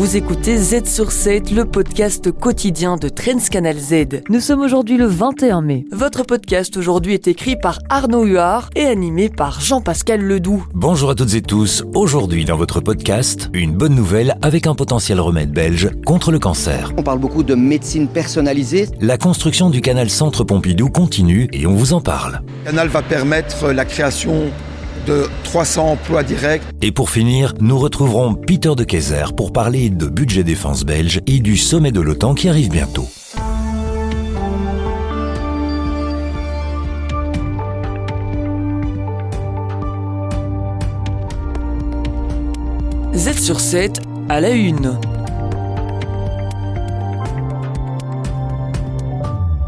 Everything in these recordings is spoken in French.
Vous écoutez Z sur 7, le podcast quotidien de Transcanal Z. Nous sommes aujourd'hui le 21 mai. Votre podcast aujourd'hui est écrit par Arnaud Huard et animé par Jean-Pascal Ledoux. Bonjour à toutes et tous. Aujourd'hui dans votre podcast, une bonne nouvelle avec un potentiel remède belge contre le cancer. On parle beaucoup de médecine personnalisée. La construction du canal Centre Pompidou continue et on vous en parle. Le canal va permettre la création de 300 emplois directs. Et pour finir, nous retrouverons Peter de Keyser pour parler de budget défense belge et du sommet de l'OTAN qui arrive bientôt. Z sur 7 à la une.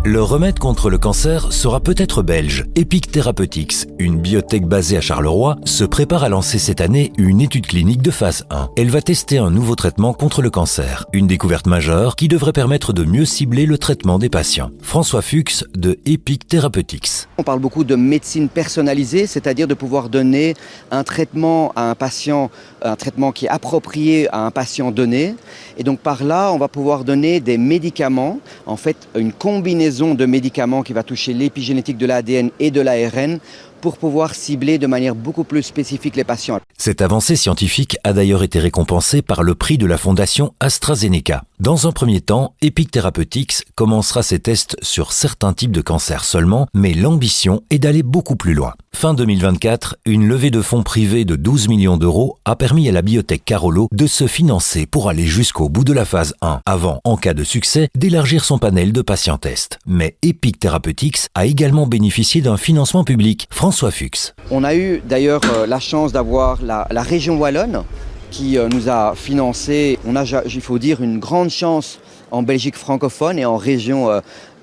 Le remède contre le cancer sera peut-être belge. Epic Therapeutics, une biotech basée à Charleroi, se prépare à lancer cette année une étude clinique de phase 1. Elle va tester un nouveau traitement contre le cancer, une découverte majeure qui devrait permettre de mieux cibler le traitement des patients. François Fuchs de Epic Therapeutics. On parle beaucoup de médecine personnalisée, c'est-à-dire de pouvoir donner un traitement à un patient, un traitement qui est approprié à un patient donné. Et donc par là, on va pouvoir donner des médicaments, en fait une combinaison de médicaments qui va toucher l'épigénétique de l'ADN et de l'ARN pour pouvoir cibler de manière beaucoup plus spécifique les patients. Cette avancée scientifique a d'ailleurs été récompensée par le prix de la fondation AstraZeneca. Dans un premier temps, Epic Therapeutics commencera ses tests sur certains types de cancers seulement, mais l'ambition est d'aller beaucoup plus loin. Fin 2024, une levée de fonds privés de 12 millions d'euros a permis à la biotech Carolo de se financer pour aller jusqu'au bout de la phase 1, avant, en cas de succès, d'élargir son panel de patients tests. Mais Epic Therapeutics a également bénéficié d'un financement public. François Fuchs. On a eu d'ailleurs la chance d'avoir la région wallonne qui nous a financé. On a, il faut dire, une grande chance en Belgique francophone et en région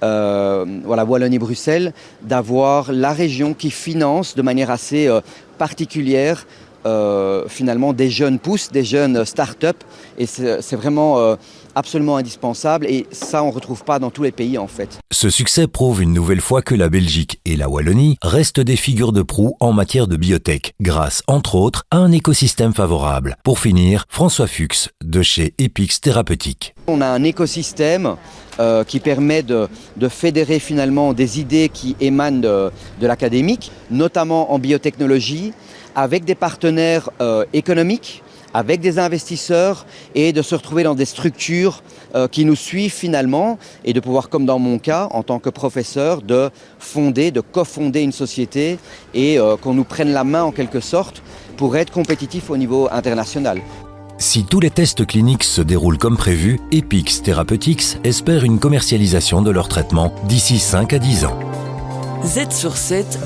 Wallonie-Bruxelles d'avoir la région qui finance de manière assez particulière finalement des jeunes pousses, des jeunes start-up, et c'est vraiment absolument indispensable, et ça on ne retrouve pas dans tous les pays en fait. Ce succès prouve une nouvelle fois que la Belgique et la Wallonie restent des figures de proue en matière de biotech, grâce entre autres à un écosystème favorable. Pour finir, François Fuchs de chez Epic Therapeutics. On a un écosystème qui permet de fédérer finalement des idées qui émanent de l'académique, notamment en biotechnologie, avec des partenaires économiques, avec des investisseurs, et de se retrouver dans des structures qui nous suivent finalement, et de pouvoir, comme dans mon cas, en tant que professeur, de cofonder une société et qu'on nous prenne la main en quelque sorte pour être compétitif au niveau international. Si tous les tests cliniques se déroulent comme prévu, Epic Therapeutics espère une commercialisation de leur traitement d'ici 5 à 10 ans. Z sur 7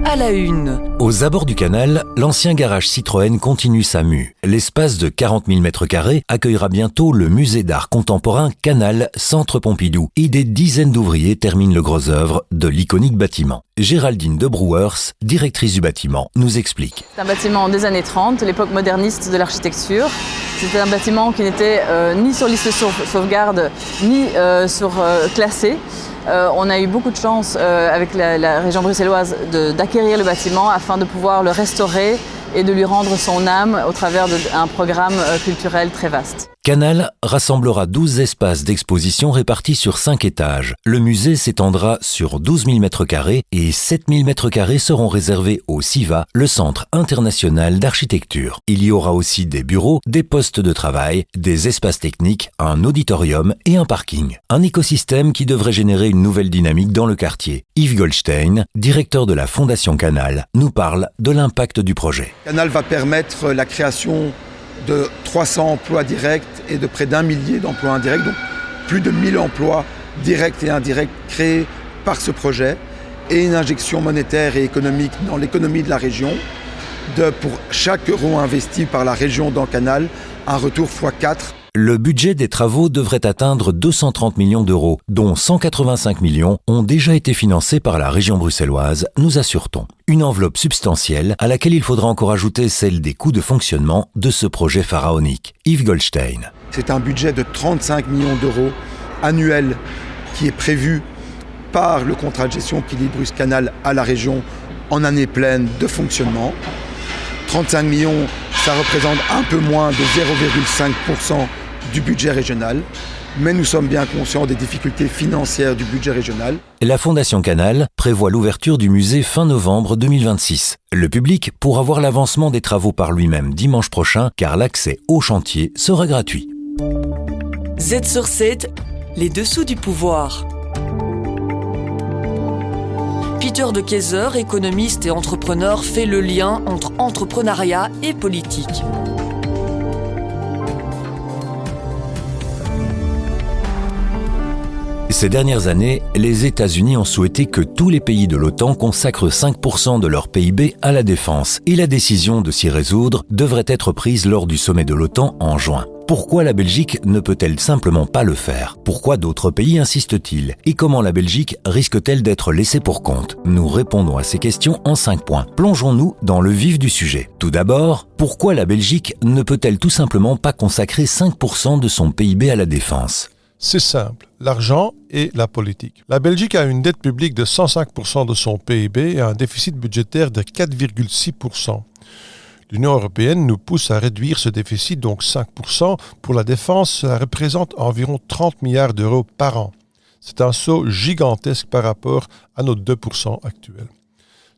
à la une. Aux abords du canal, l'ancien garage Citroën continue sa mue. L'espace de 40 000 m² accueillera bientôt le musée d'art contemporain Canal Centre Pompidou et des dizaines d'ouvriers terminent le gros œuvre de l'iconique bâtiment. Géraldine de Brouwers, directrice du bâtiment, nous explique. C'est un bâtiment des années 30, l'époque moderniste de l'architecture. C'était un bâtiment qui n'était ni sur liste de sauvegarde, ni classé. On a eu beaucoup de chance avec la région bruxelloise d'acquérir le bâtiment afin de pouvoir le restaurer et de lui rendre son âme au travers d'un programme culturel très vaste. Canal rassemblera 12 espaces d'exposition répartis sur 5 étages. Le musée s'étendra sur 12 000 m² et 7 000 m² seront réservés au CIVA, le Centre international d'architecture. Il y aura aussi des bureaux, des postes de travail, des espaces techniques, un auditorium et un parking. Un écosystème qui devrait générer une nouvelle dynamique dans le quartier. Yves Goldstein, directeur de la Fondation Canal, nous parle de l'impact du projet. Canal va permettre la création de 300 emplois directs et de près d'1 millier d'emplois indirects, donc plus de 1000 emplois directs et indirects créés par ce projet, et une injection monétaire et économique dans l'économie de la région, pour chaque euro investi par la région dans Canal, un retour x4. Le budget des travaux devrait atteindre 230 millions d'euros, dont 185 millions ont déjà été financés par la région bruxelloise, nous assure-t-on. Une enveloppe substantielle à laquelle il faudra encore ajouter celle des coûts de fonctionnement de ce projet pharaonique. Yves Goldstein. C'est un budget de 35 millions d'euros annuel qui est prévu par le contrat de gestion qui lie Bruce Canal à la région en année pleine de fonctionnement. 35 millions, ça représente un peu moins de 0,5% du budget régional. Mais nous sommes bien conscients des difficultés financières du budget régional. La Fondation Canal prévoit l'ouverture du musée fin novembre 2026. Le public pourra voir l'avancement des travaux par lui-même dimanche prochain, car l'accès au chantier sera gratuit. Z sur 7, les dessous du pouvoir. Peter de Keyser, économiste et entrepreneur, fait le lien entre entrepreneuriat et politique. Ces dernières années, les États-Unis ont souhaité que tous les pays de l'OTAN consacrent 5% de leur PIB à la défense, et la décision de s'y résoudre devrait être prise lors du sommet de l'OTAN en juin. Pourquoi la Belgique ne peut-elle simplement pas le faire ? Pourquoi d'autres pays insistent-ils ? Et comment la Belgique risque-t-elle d'être laissée pour compte ? Nous répondons à ces questions en 5 points. Plongeons-nous dans le vif du sujet. Tout d'abord, pourquoi la Belgique ne peut-elle tout simplement pas consacrer 5% de son PIB à la défense ? C'est simple, l'argent et la politique. La Belgique a une dette publique de 105% de son PIB et un déficit budgétaire de 4,6%. L'Union européenne nous pousse à réduire ce déficit, donc 5%. Pour la défense, cela représente environ 30 milliards d'euros par an. C'est un saut gigantesque par rapport à nos 2% actuels.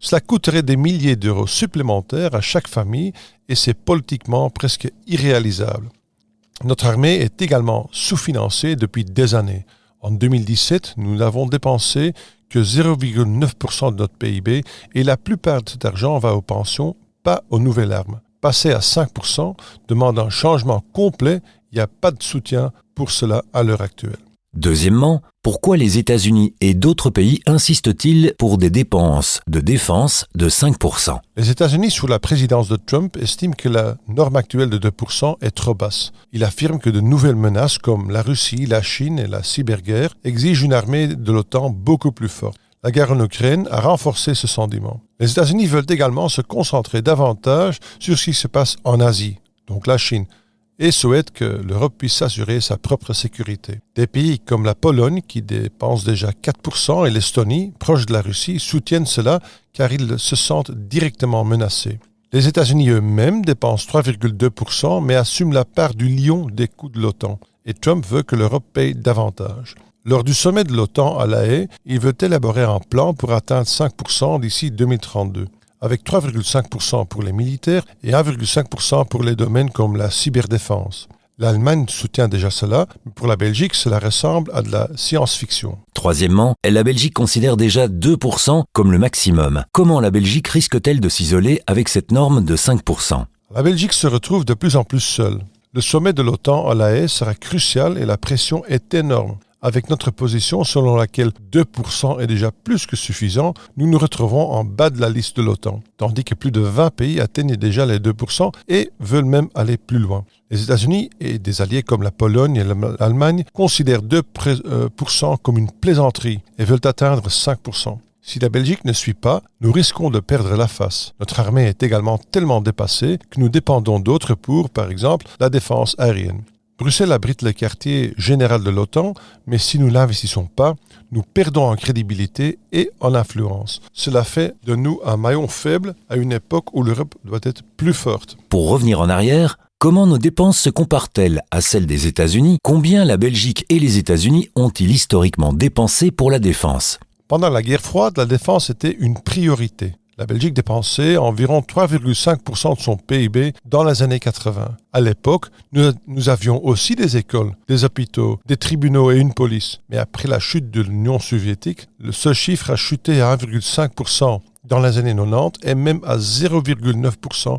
Cela coûterait des milliers d'euros supplémentaires à chaque famille et c'est politiquement presque irréalisable. Notre armée est également sous-financée depuis des années. En 2017, nous n'avons dépensé que 0,9% de notre PIB et la plupart de cet argent va aux pensions, pas aux nouvelles armes. Passer à 5% demande un changement complet, il n'y a pas de soutien pour cela à l'heure actuelle. Deuxièmement, pourquoi les États-Unis et d'autres pays insistent-ils pour des dépenses de défense de 5% ? Les États-Unis, sous la présidence de Trump, estiment que la norme actuelle de 2% est trop basse. Il affirme que de nouvelles menaces comme la Russie, la Chine et la cyberguerre exigent une armée de l'OTAN beaucoup plus forte. La guerre en Ukraine a renforcé ce sentiment. Les États-Unis veulent également se concentrer davantage sur ce qui se passe en Asie, donc la Chine, et souhaitent que l'Europe puisse assurer sa propre sécurité. Des pays comme la Pologne, qui dépensent déjà 4%, et l'Estonie, proche de la Russie, soutiennent cela car ils se sentent directement menacés. Les États-Unis eux-mêmes dépensent 3,2%, mais assument la part du lion des coûts de l'OTAN. Et Trump veut que l'Europe paye davantage. Lors du sommet de l'OTAN à La Haye, il veut élaborer un plan pour atteindre 5% d'ici 2032. Avec 3,5% pour les militaires et 1,5% pour les domaines comme la cyberdéfense. L'Allemagne soutient déjà cela, mais pour la Belgique, cela ressemble à de la science-fiction. Troisièmement, la Belgique considère déjà 2% comme le maximum. Comment la Belgique risque-t-elle de s'isoler avec cette norme de 5% ? La Belgique se retrouve de plus en plus seule. Le sommet de l'OTAN à La Haye sera crucial et la pression est énorme. Avec notre position selon laquelle 2% est déjà plus que suffisant, nous nous retrouvons en bas de la liste de l'OTAN, tandis que plus de 20 pays atteignent déjà les 2% et veulent même aller plus loin. Les États-Unis et des alliés comme la Pologne et l'Allemagne considèrent 2% comme une plaisanterie et veulent atteindre 5%. Si la Belgique ne suit pas, nous risquons de perdre la face. Notre armée est également tellement dépassée que nous dépendons d'autres pour, par exemple, la défense aérienne. Bruxelles abrite le quartier général de l'OTAN, mais si nous n'investissons pas, nous perdons en crédibilité et en influence. Cela fait de nous un maillon faible à une époque où l'Europe doit être plus forte. Pour revenir en arrière, comment nos dépenses se comparent-elles à celles des États-Unis ? Combien la Belgique et les États-Unis ont-ils historiquement dépensé pour la défense ? Pendant la guerre froide, la défense était une priorité. La Belgique dépensait environ 3,5% de son PIB dans les années 80. À l'époque, nous avions aussi des écoles, des hôpitaux, des tribunaux et une police. Mais après la chute de l'Union soviétique, ce chiffre a chuté à 1,5% dans les années 90 et même à 0,9%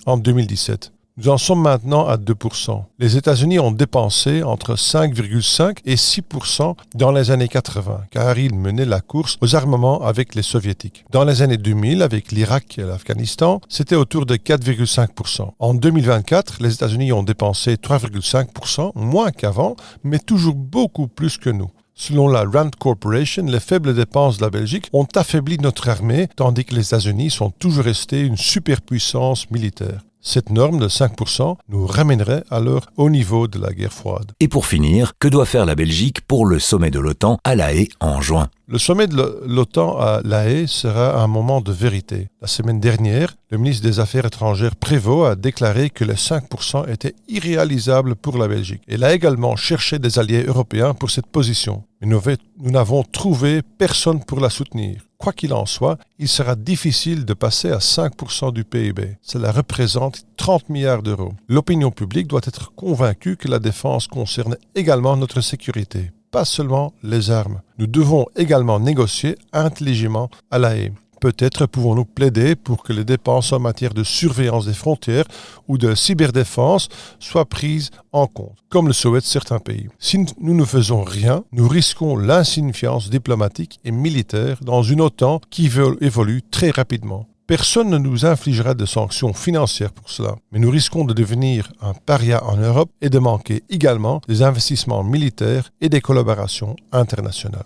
en 2017. Nous en sommes maintenant à 2%. Les États-Unis ont dépensé entre 5,5 et 6% dans les années 80, car ils menaient la course aux armements avec les Soviétiques. Dans les années 2000, avec l'Irak et l'Afghanistan, c'était autour de 4,5%. En 2024, les États-Unis ont dépensé 3,5%, moins qu'avant, mais toujours beaucoup plus que nous. Selon la Rand Corporation, les faibles dépenses de la Belgique ont affaibli notre armée, tandis que les États-Unis sont toujours restés une superpuissance militaire. Cette norme de 5% nous ramènerait alors au niveau de la guerre froide. Et pour finir, que doit faire la Belgique pour le sommet de l'OTAN à La Haye en juin ? Le sommet de l'OTAN à La Haye sera un moment de vérité. La semaine dernière, le ministre des Affaires étrangères Prévost a déclaré que les 5% étaient irréalisables pour la Belgique. Il a également cherché des alliés européens pour cette position. Mais nous n'avons trouvé personne pour la soutenir. Quoi qu'il en soit, il sera difficile de passer à 5% du PIB. Cela représente 30 milliards d'euros. L'opinion publique doit être convaincue que la défense concerne également notre sécurité, pas seulement les armes. Nous devons également négocier intelligemment à La Haye. Peut-être pouvons-nous plaider pour que les dépenses en matière de surveillance des frontières ou de cyberdéfense soient prises en compte, comme le souhaitent certains pays. Si nous ne faisons rien, nous risquons l'insignifiance diplomatique et militaire dans une OTAN qui évolue très rapidement. Personne ne nous infligera de sanctions financières pour cela, mais nous risquons de devenir un paria en Europe et de manquer également des investissements militaires et des collaborations internationales.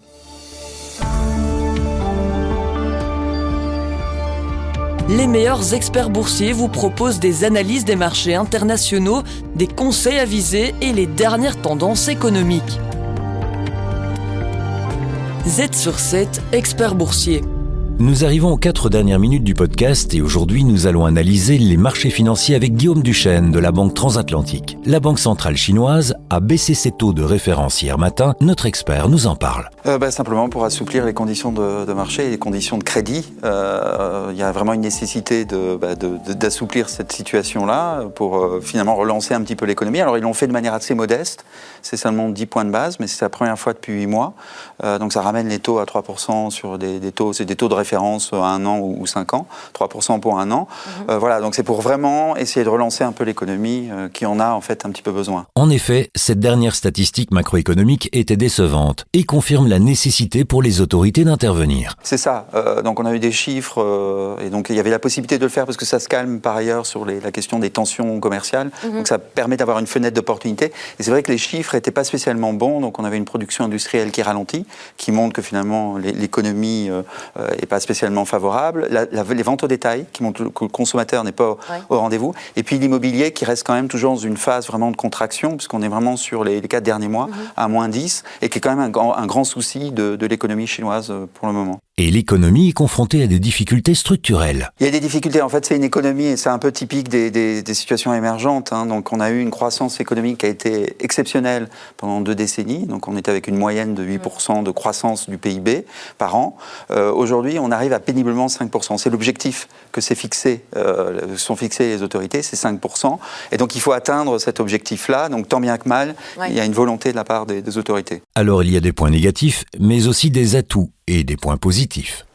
Les meilleurs experts boursiers vous proposent des analyses des marchés internationaux, des conseils avisés et les dernières tendances économiques. Z sur 7, expert boursier. Nous arrivons aux 4 dernières minutes du podcast et aujourd'hui nous allons analyser les marchés financiers avec Guillaume Duchesne de la Banque Transatlantique. La Banque centrale chinoise a baissé ses taux de référence hier matin. Notre expert nous en parle. Simplement pour assouplir les conditions de marché et les conditions de crédit. Il y a vraiment une nécessité d'assouplir cette situation-là pour finalement relancer un petit peu l'économie. Alors ils l'ont fait de manière assez modeste, c'est seulement 10 points de base, mais c'est la première fois depuis 8 mois. Donc ça ramène les taux à 3% sur des taux, c'est des taux de référence à 1 an ou 5 ans, 3% pour 1 an. Voilà, donc c'est pour vraiment essayer de relancer un peu l'économie qui en a en fait un petit peu besoin. En effet, cette dernière statistique macroéconomique était décevante et confirme la nécessité pour les autorités d'intervenir. C'est ça, donc on a eu des chiffres et donc il y avait la possibilité de le faire parce que ça se calme par ailleurs sur la question des tensions commerciales, donc ça permet d'avoir une fenêtre d'opportunité. Et c'est vrai que les chiffres n'étaient pas spécialement bons, donc on avait une production industrielle qui ralentit, qui montre que finalement l'économie n'est pas spécialement favorable, les ventes au détail qui montrent que le consommateur n'est pas au rendez-vous, et puis l'immobilier qui reste quand même toujours dans une phase vraiment de contraction, puisqu'on est vraiment sur les 4 derniers mois à moins 10, et qui est quand même un grand souci de l'économie chinoise pour le moment. Et l'économie est confrontée à des difficultés structurelles. Il y a des difficultés, en fait c'est une économie, et c'est un peu typique des situations émergentes, donc on a eu une croissance économique qui a été exceptionnelle pendant 2 décennies, donc on était avec une moyenne de 8% de croissance du PIB par an. Aujourd'hui on arrive à péniblement 5%, c'est l'objectif que sont fixés les autorités, c'est 5%, et donc il faut atteindre cet objectif-là, donc tant bien que mal, il y a une volonté de la part des autorités. Alors il y a des points négatifs, mais aussi des atouts et des points positifs.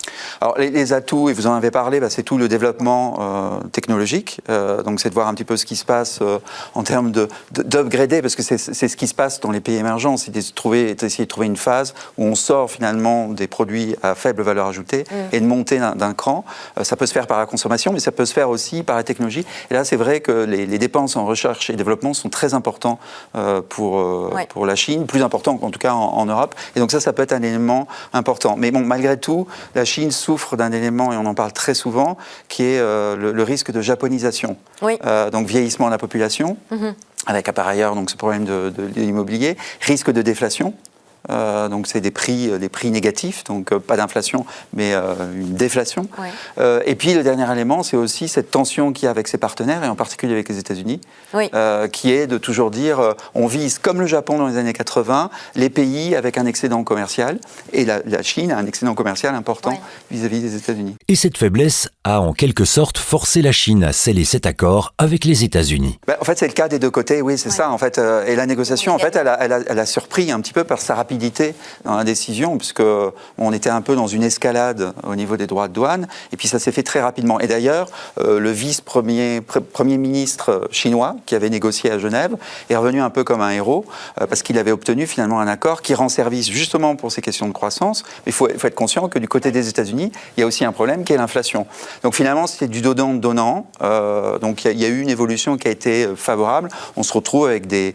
Alors les atouts, et vous en avez parlé, c'est tout le développement technologique, donc c'est de voir un petit peu ce qui se passe en termes d'upgrader, parce que c'est ce qui se passe dans les pays émergents, c'est d'essayer de trouver une phase où on sort finalement des produits à faible valeur ajoutée et de monter d'un cran. Ça peut se faire par la consommation, mais ça peut se faire aussi par la technologie. Et là, c'est vrai que les dépenses en recherche et développement sont très importants pour la Chine, plus importants en tout cas en Europe. Et donc ça peut être un élément important. Mais bon, malgré tout, la Chine souffre d'un élément, et on en parle très souvent, qui est le risque de japonisation. Donc vieillissement de la population, avec par ailleurs donc, ce problème de l'immobilier, risque de déflation. Donc c'est des prix négatifs, donc pas d'inflation, mais une déflation. Et puis le dernier élément, c'est aussi cette tension qu'il y a avec ses partenaires, et en particulier avec les États-Unis, qui est de toujours dire on vise, comme le Japon dans les années 80, les pays avec un excédent commercial, et la Chine a un excédent commercial important vis-à-vis des États-Unis. Et cette faiblesse a en quelque sorte forcé la Chine à sceller cet accord avec les États-Unis. En fait, c'est le cas des deux côtés, oui, c'est ça. En fait, et la négociation, en fait, elle a surpris un petit peu par sa rapidité dans la décision, puisque on était un peu dans une escalade au niveau des droits de douane, et puis ça s'est fait très rapidement. Et d'ailleurs, le vice-premier ministre chinois, qui avait négocié à Genève, est revenu un peu comme un héros, parce qu'il avait obtenu finalement un accord qui rend service justement pour ces questions de croissance. Mais il faut être conscient que du côté des États-Unis, il y a aussi un problème qui est l'inflation. Donc finalement, c'était du donnant-donnant. Donc il y a eu une évolution qui a été favorable. On se retrouve avec des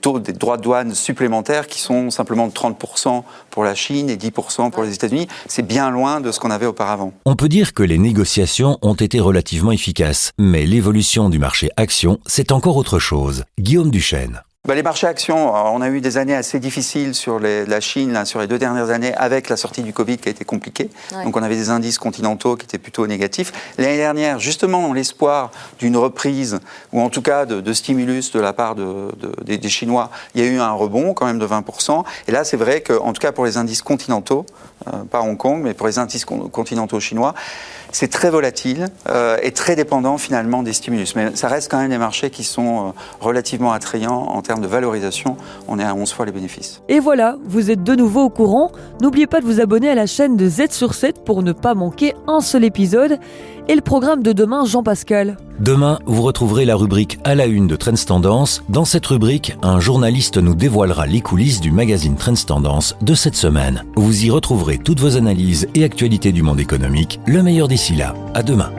taux, des droits de douane supplémentaires qui sont simplement de 30% pour la Chine et 10% pour les États-Unis. C'est bien loin de ce qu'on avait auparavant. On peut dire que les négociations ont été relativement efficaces, mais l'évolution du marché action, c'est encore autre chose. Guillaume Duchesne. Les marchés actions, on a eu des années assez difficiles sur la Chine, là, sur les 2 dernières années, avec la sortie du Covid qui a été compliquée. Ouais. Donc on avait des indices continentaux qui étaient plutôt négatifs. L'année dernière, justement dans l'espoir d'une reprise, ou en tout cas de stimulus de la part des Chinois, il y a eu un rebond quand même de 20%. Et là, c'est vrai qu'en tout cas pour les indices continentaux, pas Hong Kong, mais pour les indices continentaux chinois, c'est très volatile et très dépendant finalement des stimulus. Mais ça reste quand même des marchés qui sont relativement attrayants en termes de valorisation. On est à 11 fois les bénéfices. Et voilà, vous êtes de nouveau au courant. N'oubliez pas de vous abonner à la chaîne de Z sur 7 pour ne pas manquer un seul épisode. Et le programme de demain, Jean-Pascal. Demain, vous retrouverez la rubrique à la une de Trends Tendance. Dans cette rubrique, un journaliste nous dévoilera les coulisses du magazine Trends Tendance de cette semaine. Vous y retrouverez toutes vos analyses et actualités du monde économique. Le meilleur d'ici là. À demain.